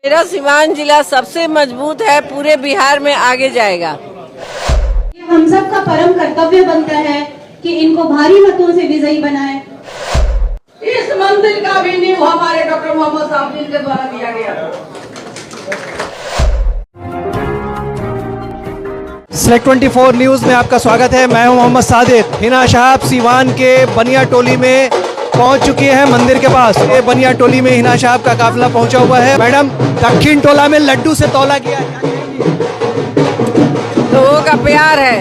मेरा सिवान जिला सबसे मजबूत है, पूरे बिहार में आगे जाएगा। हम सब का परम कर्तव्य बनता है कि इनको भारी मतों से विजयी बनाएं। इस मंदिर का भी नींव हमारे डॉक्टर मोहम्मद साहब के द्वारा दिया गया। सेलेक्ट 24 न्यूज में आपका स्वागत है। मैं हूं मोहम्मद सादिक। हिना साहब सीवान के बनिया टोली में पहुंच चुकी हैं मंदिर के पास। ये बनिया टोली में हिना साहब का काफिला पहुंचा हुआ है। मैडम, दक्षिण टोला में लड्डू से तौला गया है, लोगों का प्यार है,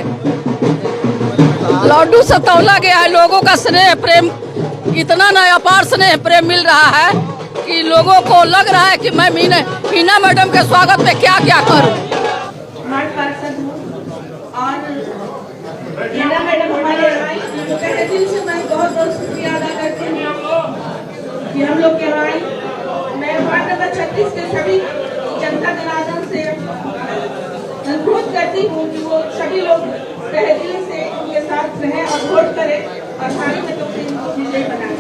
लड्डू से तौला गया है। लोगों का स्नेह प्रेम, इतना न अपार स्नेह प्रेम मिल रहा है कि लोगों को लग रहा है कि मैं हिना मैडम के स्वागत में क्या क्या करूं। और हिना मैडम हमारे तहे दिल से मैं बहुत बहुत शुक्रिया अदा करती हूँ कि हम लोग के आई। मैं वार्ड नंबर 36 के सभी जनता जनार्दन से अनुरोध करती हूँ कि वो सभी लोग तहे दिल से उनके साथ रहें और वोट करें और भारी मतों से इनको विजयी बनाएं।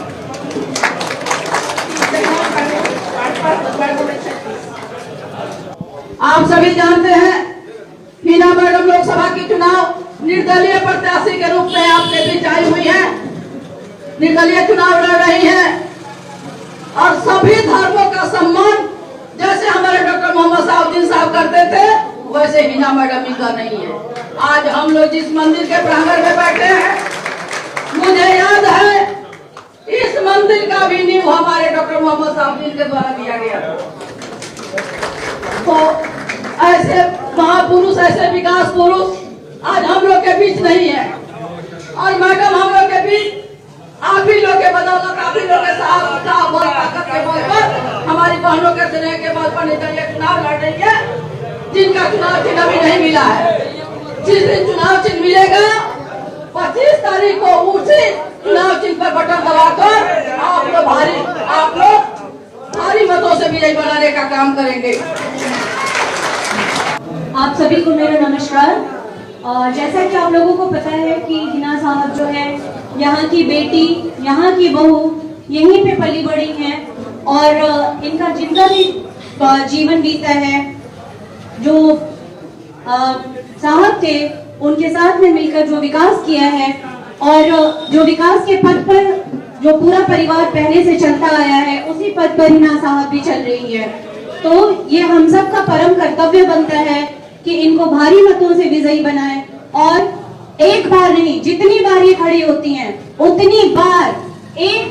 आप सभी जानते हैं हिना मैडम लोकसभा की चुनाव निर्दलीय प्रत्याशी के रूप में आपके बीच आई हुई है, निर्दलीय चुनाव लड़ रही है और सभी धर्मों का सम्मान जैसे हमारे डॉक्टर मोहम्मद साहब करते थे वैसे हिना मैडम ही कर रही है। आज हम लोग जिस मंदिर के प्रांगण में बैठे हैं, मुझे याद है इस मंदिर का भी नींव हमारे डॉक्टर मोहम्मद साहब के द्वारा दिया गया था। तो ऐसे महापुरुष, ऐसे विकास पुरुष आज हम लोग के बीच नहीं है और मैडम हम लोग के बीच आप ही लोग के बदौलत, आप ही लोग के साथ बल ताकत के बल पर, हमारी बहनों के स्नेह के बल पर निर्दलीय चुनाव लड़ रही है, जिनका चुनाव चिन्ह अभी नहीं मिला है। जिस दिन चुनाव चिन्ह मिलेगा 25 तारीख को उसी चुनाव चिन्ह पर बटन दबाकर आप लोग भारी मतों से विजयी बनाने का काम करेंगे। आप सभी को मेरा नमस्कार। जैसा कि आप लोगों को पता है कि हिना साहब जो है यहाँ की बेटी, यहाँ की बहू, यहीं पे पली बड़ी हैं और इनका जिनका भी जीवन बीता है, जो साहब थे उनके साथ में मिलकर जो विकास किया है और जो विकास के पथ पर जो पूरा परिवार पहले से चलता आया है, उसी पथ पर हिना साहब भी चल रही है। तो ये हम सब का परम कर्तव्य बनता है कि इनको भारी मतों से विजयी बनाएं और एक बार नहीं, जितनी बार ये खड़ी होती हैं उतनी बार एक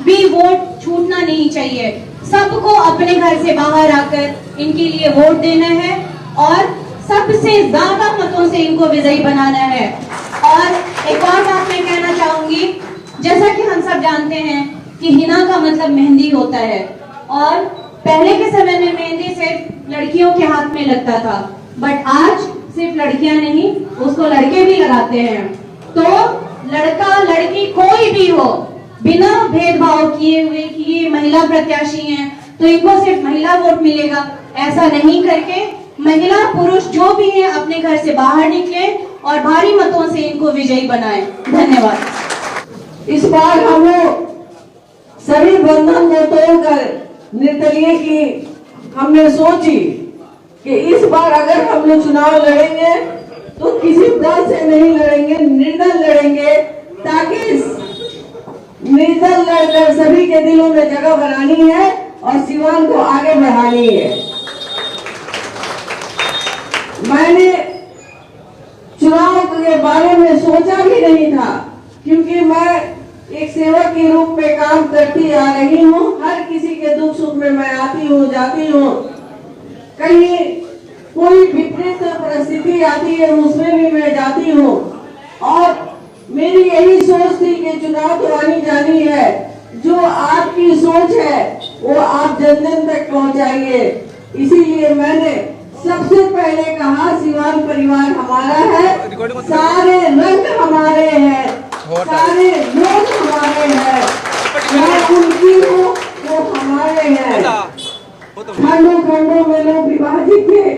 भी वोट छूटना नहीं चाहिए। सबको अपने घर से बाहर आकर इनके लिए वोट देना है और सबसे ज्यादा मतों से इनको विजयी बनाना है। और एक और बात मैं कहना चाहूंगी, जैसा कि हम सब जानते हैं कि हिना का मतलब मेहंदी होता है और पहले के समय में मेहंदी सिर्फ लड़कियों के हाथ में लगता था, बट आज सिर्फ लड़कियां नहीं, उसको लड़के भी लगाते हैं। तो लड़का लड़की कोई भी हो, बिना भेदभाव किए हुए कि ये महिला प्रत्याशी हैं तो इनको सिर्फ महिला वोट मिलेगा, ऐसा नहीं करके महिला पुरुष जो भी है अपने घर से बाहर निकले और भारी मतों से इनको विजयी बनाएं। धन्यवाद। इस बार हम लोग सभी बंधन को तोड़कर निर्दलीय की हमने सोची कि इस बार अगर हम लोग चुनाव लड़ेंगे तो किसी दल से नहीं लड़ेंगे, निर्दल लड़ेंगे, ताकि निर्दल लड़कर सभी के दिलों में जगह बनानी है और सिवान को आगे बढ़ानी है। मैंने चुनाव के बारे में सोचा भी नहीं था, क्योंकि मैं एक सेवक के रूप में काम करती आ रही हूँ। हर किसी के दुख सुख में मैं आती हूँ, जाती हूँ। कहीं कोई विपरीत परिस्थिति आती है उसमें भी मैं जाती हूँ और मेरी यही सोच थी कि चुनाव तो आनी जानी है, जो आपकी सोच है वो आप जन जन तक पहुँचाइए। इसीलिए मैंने सबसे पहले कहा सिवान परिवार हमारा है, सारे रंग हमारे हैं, सारे लोग हमारे हैं, मैं उनकी हूँ, वो हमारे हैं। खंडों खंडों में लोग विभाजित थे,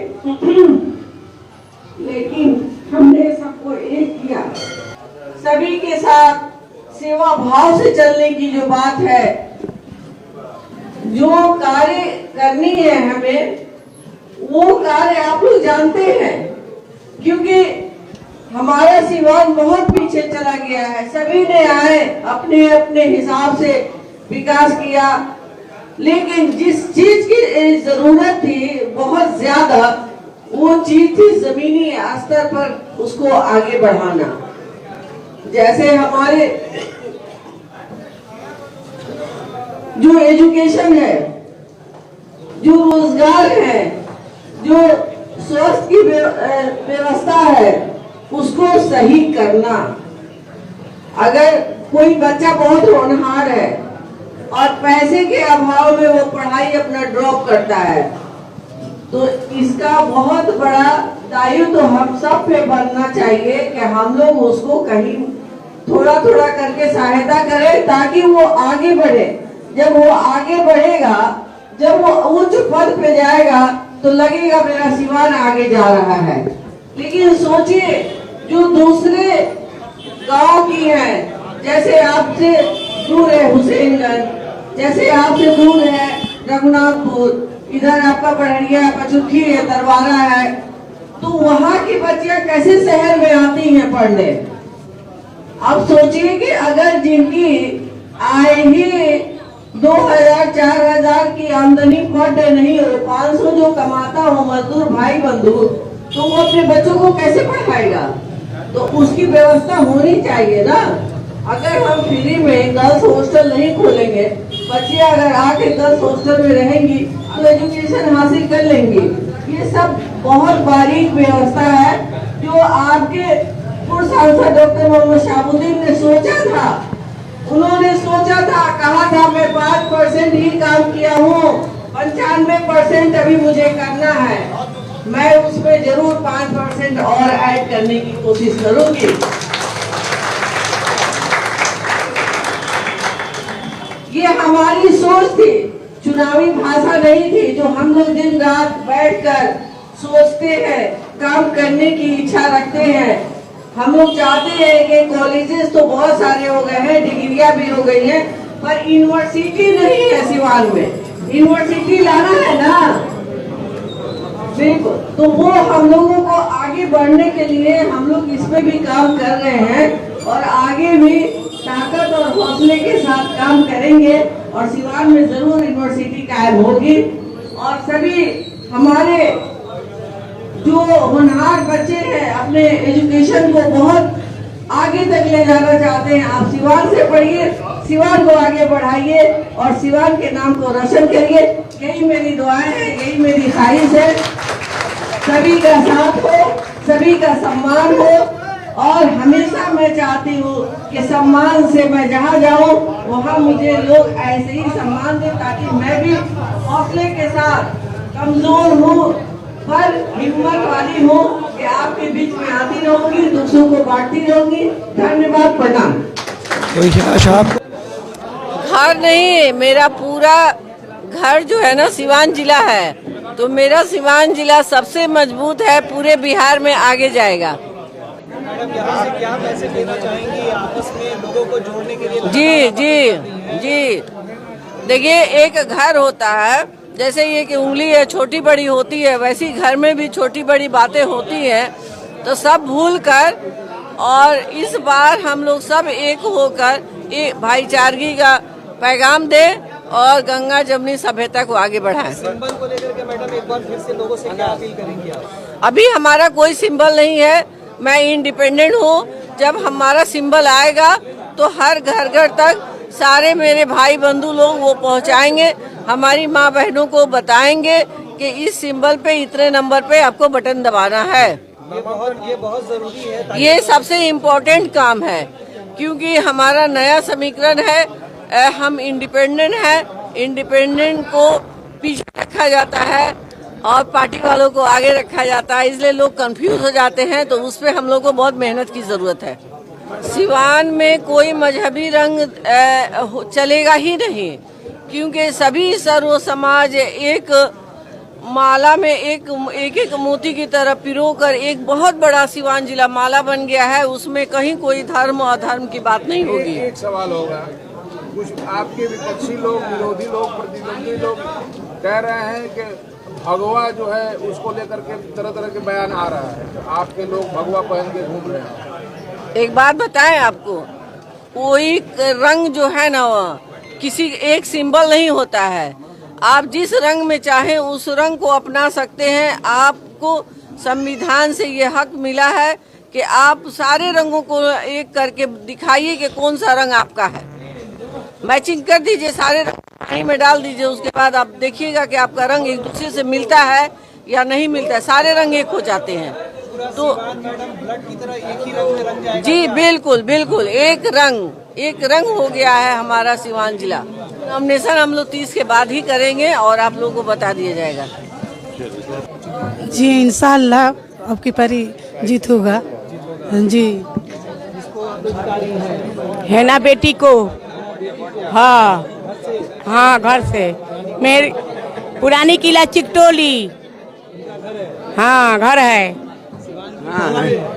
लेकिन हमने सबको एक किया। सभी के साथ सेवा भाव से चलने की जो बात है, जो कार्य करनी है हमें, वो कार्य आप लोग जानते हैं, क्योंकि हमारा सिवान बहुत पीछे चला गया है। सभी ने आए अपने अपने हिसाब से विकास किया, लेकिन जिस चीज की जरूरत थी बहुत ज्यादा, वो चीज थी जमीनी स्तर पर उसको आगे बढ़ाना। जैसे हमारे जो एजुकेशन है, जो रोजगार है, जो स्वास्थ्य की व्यवस्था है, उसको सही करना। अगर कोई बच्चा बहुत होनहार है और पैसे के अभाव में वो पढ़ाई अपना ड्रॉप करता है, तो इसका बहुत बड़ा दायित्व तो हम सब पे बनना चाहिए कि हम लोग उसको कहीं थोड़ा थोड़ा करके सहायता करें, ताकि वो आगे बढ़े। जब वो आगे बढ़ेगा, जब वो उच्च पद पे जाएगा, तो लगेगा मेरा सिवान आगे जा रहा है। लेकिन सोचिए, जो दूसरे गांव की है, जैसे आपसे दूर है हुसैनगंज, जैसे आपसे दूर है रघुनाथपुर, इधर आपका पढ़रिया, पचुखी है, दरबारा है, तो वहाँ की बच्चियां कैसे शहर में आती हैं पढ़ने। अब सोचिए कि अगर जिनकी आय ही 2000-4000 की आमदनी पर डे नहीं हो, 500 जो कमाता हो मजदूर भाई बंधु, तो वो अपने बच्चों को कैसे पढ़ाएगा। तो उसकी व्यवस्था होनी चाहिए ना। अगर हम फ्री में गर्ल्स हॉस्टल नहीं खोलेंगे, बच्चे अगर आके गर्ल्स हॉस्टल में रहेंगी तो एजुकेशन हासिल कर लेंगी। ये सब बहुत बारीक व्यवस्था है, जो आपके पूर्व सांसद डॉक्टर मोहम्मद शहाबुद्दीन ने सोचा था। उन्होंने सोचा था, कहा था मैं 5% ही काम किया हूँ, 95% अभी मुझे करना है। मैं उसमें जरूर 5% और ऐड करने की कोशिश करूंगी। ये हमारी सोच थी, चुनावी भाषा नहीं थी, जो हम लोग दिन रात बैठकर सोचते हैं, काम करने की इच्छा रखते हैं। हम लोग चाहते हैं कि कॉलेजेस तो बहुत सारे हो गए हैं, डिग्रियां भी हो गई हैं, पर यूनिवर्सिटी नहीं है सिवान में। यूनिवर्सिटी लाना है ना, बिल्कुल। तो वो हम लोगों को आगे बढ़ने के लिए हम लोग इस पे भी काम कर रहे हैं, और आगे भी ताकत और हौसले के साथ काम करेंगे, और सिवान में जरूर यूनिवर्सिटी कायम होगी। और सभी हमारे जो होनहार बच्चे हैं, अपने एजुकेशन को बहुत आगे तक ले जाना चाहते हैं, आप सिवान से पढ़िए, सिवान को आगे बढ़ाइए और सिवान के नाम को रोशन करिए। यही मेरी दुआएं हैं, यही मेरी ख्वाहिश है। सभी का साथ हो, सभी का सम्मान हो, और हमेशा मैं चाहती हूँ कि सम्मान से मैं जहाँ जाऊँ वहाँ मुझे लोग ऐसे ही सम्मान दें, ताकि मैं भी हौसले के साथ, कमजोर हूँ पर हिम्मत वाली हूँ, कि आपके बीच में आती रहूंगी, दूसरों को बांटती रहूंगी। धन्यवाद, प्रणाम। घर नहीं, मेरा पूरा घर जो है ना सिवान जिला है, तो मेरा सिवान जिला सबसे मजबूत है, पूरे बिहार में आगे जाएगा। मैडम, यहाँ से क्या मैसेज देना चाहेंगी आपस में लोगों को जोड़ने के लिए? जी जी जी, देखिए, एक घर होता है, जैसे ये कि उंगली है, छोटी बड़ी होती है, वैसी घर में भी छोटी बड़ी बातें होती हैं। तो सब भूल कर, और इस बार हम लोग सब एक होकर एक भाईचारगी का पैगाम दें और गंगा जमुनी सभ्यता को आगे बढ़ाएं। सिंबल को लेकर के मैडम एक बार फिर से लोगों से क्या अपील करेंगी आप? अभी हमारा कोई सिंबल नहीं है, मैं इंडिपेंडेंट हूँ। जब हमारा सिंबल आएगा तो हर घर घर तक सारे मेरे भाई बंधु लोग वो पहुँचाएंगे, हमारी माँ बहनों को बताएंगे कि इस सिंबल पे इतने नंबर पे आपको बटन दबाना है। ये बहुत जरूरी है। ये सबसे इम्पोर्टेंट काम है, क्योंकि हमारा नया समीकरण है, हम इंडिपेंडेंट हैं, इंडिपेंडेंट को पीछे रखा जाता है और पार्टी वालों को आगे रखा जाता है, इसलिए लोग कंफ्यूज हो जाते हैं। तो उस पर हम लोग को बहुत मेहनत की जरूरत है। सिवान में कोई मजहबी रंग चलेगा ही नहीं, क्योंकि सभी सर्व समाज एक माला में एक एक मोती की तरह पिरोकर एक बहुत बड़ा सिवान जिला माला बन गया है। उसमें कहीं कोई धर्म अधर्म की बात नहीं होगी। एक सवाल होगा, कुछ आपके विपक्षी लोग, विरोधी लोग, प्रतिद्वंदी लोग कह रहे हैं कि भगवा जो है उसको लेकर के तरह तरह के बयान आ रहा है, तो आपके लोग भगवा पहन के घूम रहे हैं। एक बात बताएं आपको, कोई रंग जो है ना वह किसी एक सिंबल नहीं होता है। आप जिस रंग में चाहें उस रंग को अपना सकते हैं। आपको संविधान से ये हक मिला है कि आप सारे रंगों को एक करके दिखाइए कि कौन सा रंग आपका है। मैचिंग कर दीजिए, सारे रंग पानी में डाल दीजिए, उसके बाद आप देखिएगा कि आपका रंग एक दूसरे से मिलता है या नहीं मिलता है। सारे रंग एक हो जाते हैं। तो जी बिल्कुल बिल्कुल एक रंग हो गया है हमारा सिवान जिला। नॉमिनेशन हम लोग 30 के बाद ही करेंगे और आप लोगों को बता दिया जाएगा। जी इंशाअल्लाह अब की पारी जीत होगा जी। है ना बेटी को? हाँ हाँ, घर से मेरी पुरानी किला चिकटोली। हाँ घर है।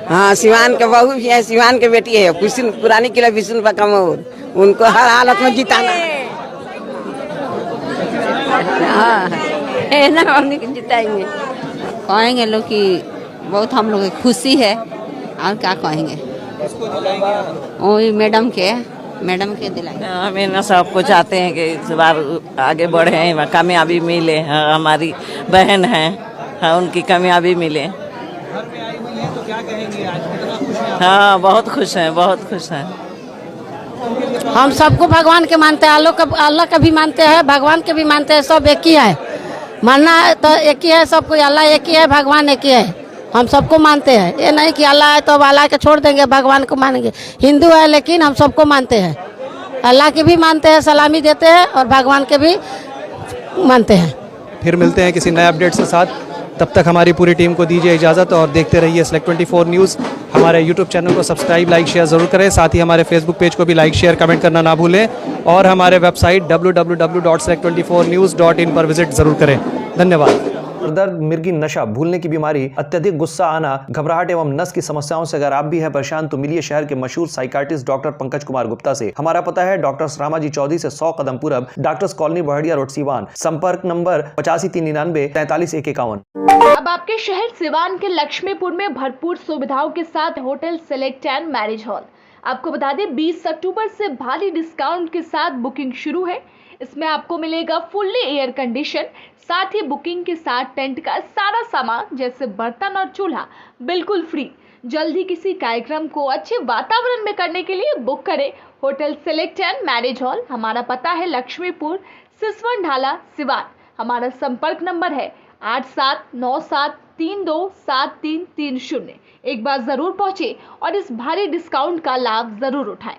हाँ सिवान के बहू भी है, सिवान के बेटी है। पुरानी किला विष्णु बकमोर, उनको हर हालत में जिताना है ना, हमने जिताएंगे। कहेंगे लोग कि बहुत हम लोग की खुशी है, और क्या कहेंगे। वही मैडम के दिलाएंगे। हमें ना सबको चाहते हैं कि इस बार आगे बढ़े, कामयाबी मिले। हाँ, हमारी बहन है, हाँ, उनकी कामयाबी मिले। हाँ बहुत खुश हैं, बहुत खुश हैं। हम सबको भगवान के मानते हैं, अल्लाह का भी मानते हैं, भगवान के भी मानते हैं। सब एक ही है, मानना है तो एक ही है, सब कोई अल्लाह एक ही है, भगवान एक ही है। हम सबको मानते हैं, ये नहीं कि अल्लाह है तो अब अल्लाह के छोड़ देंगे, भगवान को मानेंगे। हिंदू है लेकिन हम सबको मानते हैं, अल्लाह के भी मानते हैं, सलामी देते हैं, और भगवान के भी मानते हैं। फिर मिलते हैं किसी नए अपडेट्स के साथ। तब तक हमारी पूरी टीम को दीजिए इजाज़त और देखते रहिए Select 24 न्यूज़। हमारे यूट्यूब चैनल को सब्सक्राइब, लाइक, शेयर ज़रूर करें। साथ ही हमारे फेसबुक पेज को भी लाइक, शेयर, कमेंट करना ना भूलें, और हमारे वेबसाइट www.select24news.in पर विजिट ज़रूर करें। धन्यवाद। दर्द, मिर्गी, नशा, भूलने की बीमारी, अत्यधिक गुस्सा आना, घबराहट एवं नस की समस्याओं से अगर आप भी हैं परेशान तो मिलिए शहर के मशहूर साइकाट्रिस्ट डॉक्टर पंकज कुमार गुप्ता से। हमारा पता है डॉक्टर रामाजी चौधरी से 100 कदम पूरब, doctors colony Bahadiya road Siwan. संपर्क नंबर 85 399 43 151। अब आपके शहर सिवान के लक्ष्मीपुर में भरपूर सुविधाओं के साथ hotel select and marriage hall. आपको बता दें 20 अक्टूबर से भारी डिस्काउंट के साथ बुकिंग शुरू है। इसमें आपको मिलेगा फुल्ली एयर कंडीशन, साथ ही बुकिंग के साथ टेंट का सारा सामान जैसे बर्तन और चूल्हा बिल्कुल फ्री। जल्द ही किसी कार्यक्रम को अच्छे वातावरण में करने के लिए बुक करें hotel select and marriage hall. हमारा पता है लक्ष्मीपुर, सिसवन ढाला, सिवान। हमारा संपर्क नंबर है 8797327330। एक बार जरूर पहुंचे और इस भारी डिस्काउंट का लाभ जरूर उठाएं।